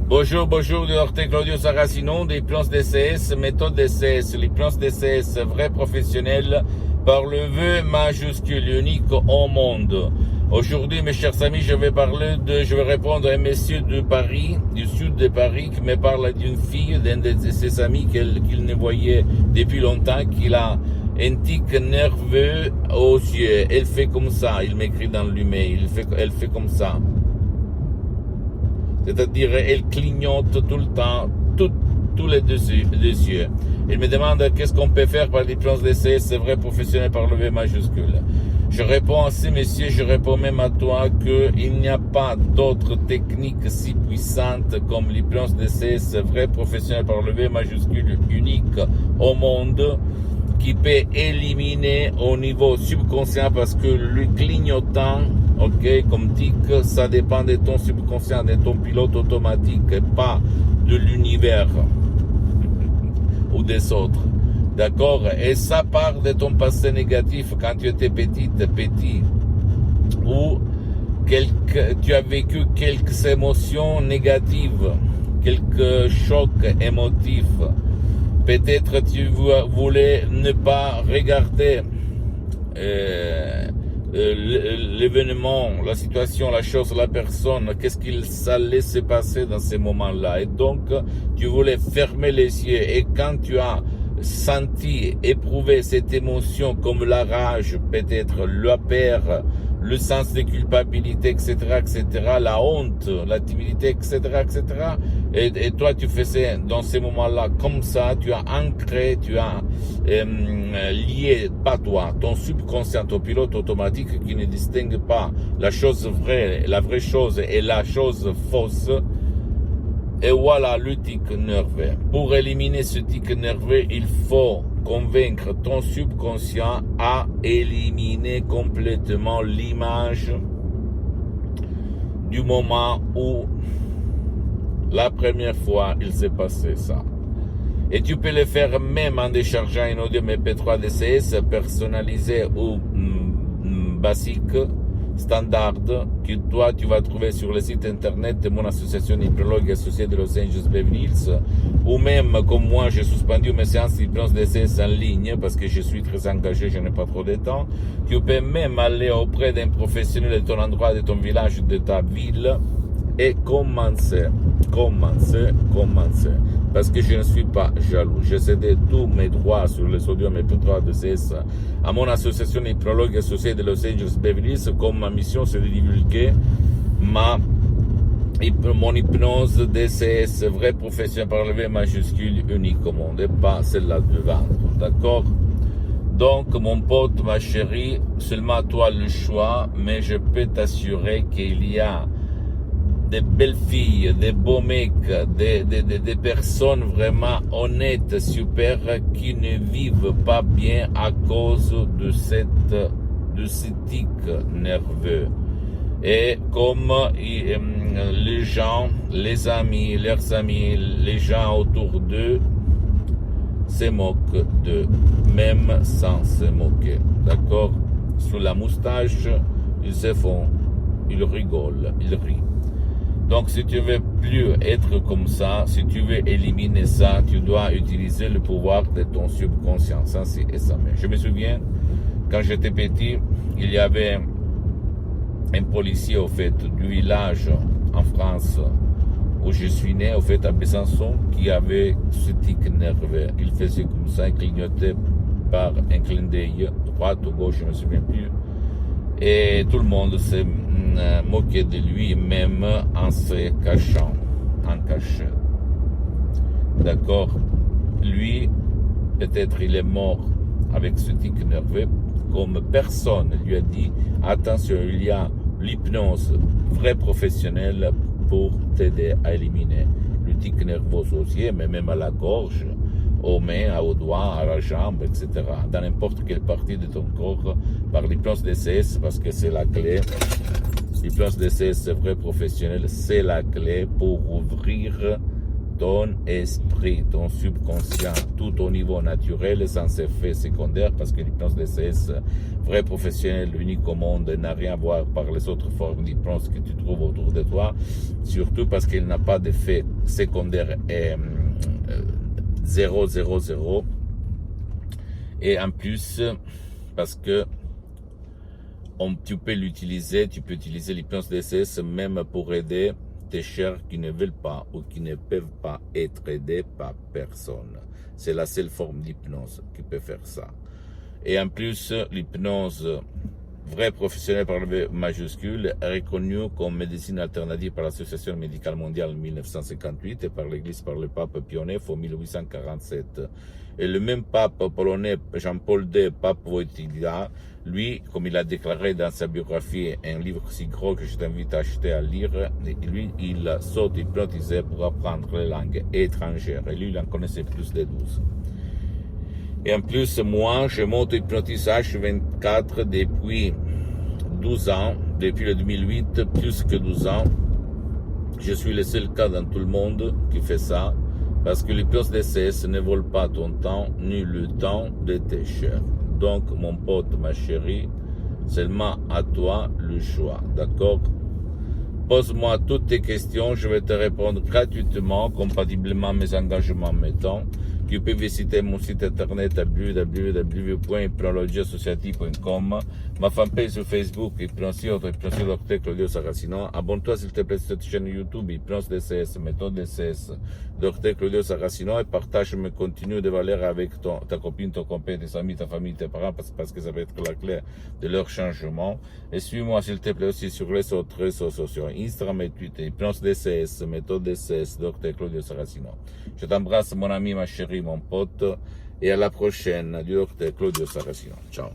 Bonjour, bonjour, docteur Claudio Saracino, plans DCS, méthode DCS, les plans DCS vrais professionnels par le V majuscule, unique au monde. Aujourd'hui, mes chers amis, je vais répondre à un monsieur de Paris, du sud de Paris, qui me parle d'une fille, d'un de ses amis qu'il ne voyait depuis longtemps, qu'il a un tic nerveux aux yeux. Elle fait comme ça, il m'écrit dans l'email, elle fait comme ça. C'est-à-dire, elle clignote tout le temps, tous les deux yeux. Il me demande qu'est-ce qu'on peut faire par les plans d'essai, c'est vrai, professionnel par le V majuscule. Je réponds à ces messieurs, je réponds même à toi qu'il n'y a pas d'autres techniques si puissantes comme les plans d'essai, c'est vrai, professionnel par le V majuscule, unique au monde, qui peut éliminer au niveau subconscient parce que le clignotant, ok, comme tic, ça dépend de ton subconscient, de ton pilote automatique et pas de l'univers ou des autres. D'accord? Et ça part de ton passé négatif quand tu étais petit, ou tu as vécu quelques émotions négatives, quelques chocs émotifs. Peut-être tu voulais ne pas regarder l'événement, la situation, la chose, la personne, qu'est-ce qu'il allait se passer dans ces moments-là. Et donc, tu voulais fermer les yeux. Et quand tu as senti, éprouvé cette émotion comme la rage, peut-être la peur, le sens de culpabilité, etc., la honte, la timidité, etc., et toi, tu faisais dans ces moments-là comme ça, tu as ancré, tu as lié, pas toi, ton subconscient, ton pilote automatique qui ne distingue pas la chose vraie, la vraie chose et la chose fausse. Et voilà le tic nerveux. Pour éliminer ce tic nerveux, il faut convaincre ton subconscient à éliminer complètement l'image du moment où la première fois il s'est passé ça. Et tu peux le faire même en déchargeant un audio MP3 DCS personnalisé ou basique, standard, que toi tu vas trouver sur le site internet de mon association hypnologue associée de Los Angeles Beverly Hills, ou même comme moi j'ai suspendu mes séances d'hypnose DCS en ligne parce que je suis très engagé, je n'ai pas trop de temps. Tu peux même aller auprès d'un professionnel de ton endroit, de ton village, de ta ville et commencer. Parce que je ne suis pas jaloux. J'ai cédé tous mes droits sur les audios MP3 DCS à mon association hypnologue associée de Los Angeles Beverly Hills, comme ma mission c'est de divulguer mon hypnose DCS vrai professionnel par le V majuscule unique au monde et pas celle-là de vendre. D'accord? Donc, mon pote, ma chérie, seulement toi le choix, mais je peux t'assurer qu'il y a des belles filles, des beaux mecs, des personnes vraiment honnêtes, super, qui ne vivent pas bien à cause de ce tic nerveux. Et comme les gens, les amis, leurs amis, les gens autour d'eux se moquent d'eux, même sans se moquer. D'accord? Sous la moustache, ils se font, ils rigolent, ils rient. Donc, si tu veux plus être comme ça, si tu veux éliminer ça, tu dois utiliser le pouvoir de ton subconscient. Ça, c'est ça. Je me souviens, quand j'étais petit, il y avait un policier, au fait, du village en France où je suis né, au fait, à Besançon, qui avait ce tic nerveux. Il faisait comme ça, il clignotait par un clin d'œil, droite ou gauche, je ne me souviens plus. Et tout le monde s'est moqué de lui, même en se cachant, en cachette. D'accord? Lui, peut-être il est mort avec ce tic nerveux, comme personne lui a dit, attention, il y a l'hypnose vraie professionnelle pour t'aider à éliminer le tic nerveux aux yeux, mais même à la gorge, aux mains, aux doigts, à la jambe, etc. Dans n'importe quelle partie de ton corps, par l'hypnose DCS, parce que c'est la clé. L'hypnose DCS, c'est vrai professionnel, c'est la clé pour ouvrir ton esprit, ton subconscient, tout au niveau naturel, sans effet secondaire, parce que l'hypnose DCS, vrai professionnel, unique au monde, n'a rien à voir par les autres formes d'hypnose que tu trouves autour de toi, surtout parce qu'il n'a pas d'effet secondaire 0, 0, 0. Et en plus, parce que tu peux utiliser l'hypnose DCS même pour aider tes chers qui ne veulent pas ou qui ne peuvent pas être aidés par personne. C'est la seule forme d'hypnose qui peut faire ça. Et en plus, l'hypnose vrai professionnel par le V majuscule est reconnue comme médecine alternative par l'Association médicale mondiale en 1958 et par l'Église par le pape Pie IX en 1847. Et le même pape polonais Jean-Paul II, pape Wojtyła, lui, comme il a déclaré dans sa biographie, un livre si gros que je t'invite à acheter à lire, lui, il s'auto-hypnotisait pour apprendre les langues étrangères. Et lui, il en connaissait plus de 12. Et en plus, moi, je m'auto-hypnotise H24 depuis 12 ans, depuis le 2008, plus que 12 ans. Je suis le seul cas dans tout le monde qui fait ça, parce que l'hypnose DCS ne vole pas ton temps, ni le temps de tes chers. Donc, mon pote, ma chérie, seulement à toi le choix, d'accord? Pose-moi toutes tes questions, je vais te répondre gratuitement, compatiblement à mes engagements mettants. Tu peux visiter mon site internet www.hypnologieassociative.com, ma fanpage sur Facebook, Hypnosie Dr Claudio Saracino. Abonne-toi s'il te plaît sur cette chaîne YouTube, Hypnose DCS, méthode DCS, Dr Claudio Saracino, et partage mes contenus de valeur avec ta copine, ton copain, tes amis, ta famille, tes parents, parce que ça va être la clé de leur changement. Et suis-moi s'il te plaît aussi sur les autres réseaux sociaux, Instagram et Twitter, Hypnose DCS, méthode DCS, Dr Claudio Saracino. Je t'embrasse mon ami, ma chérie, mon pote, et à la prochaine du Dr Claudio Saracino. Ciao.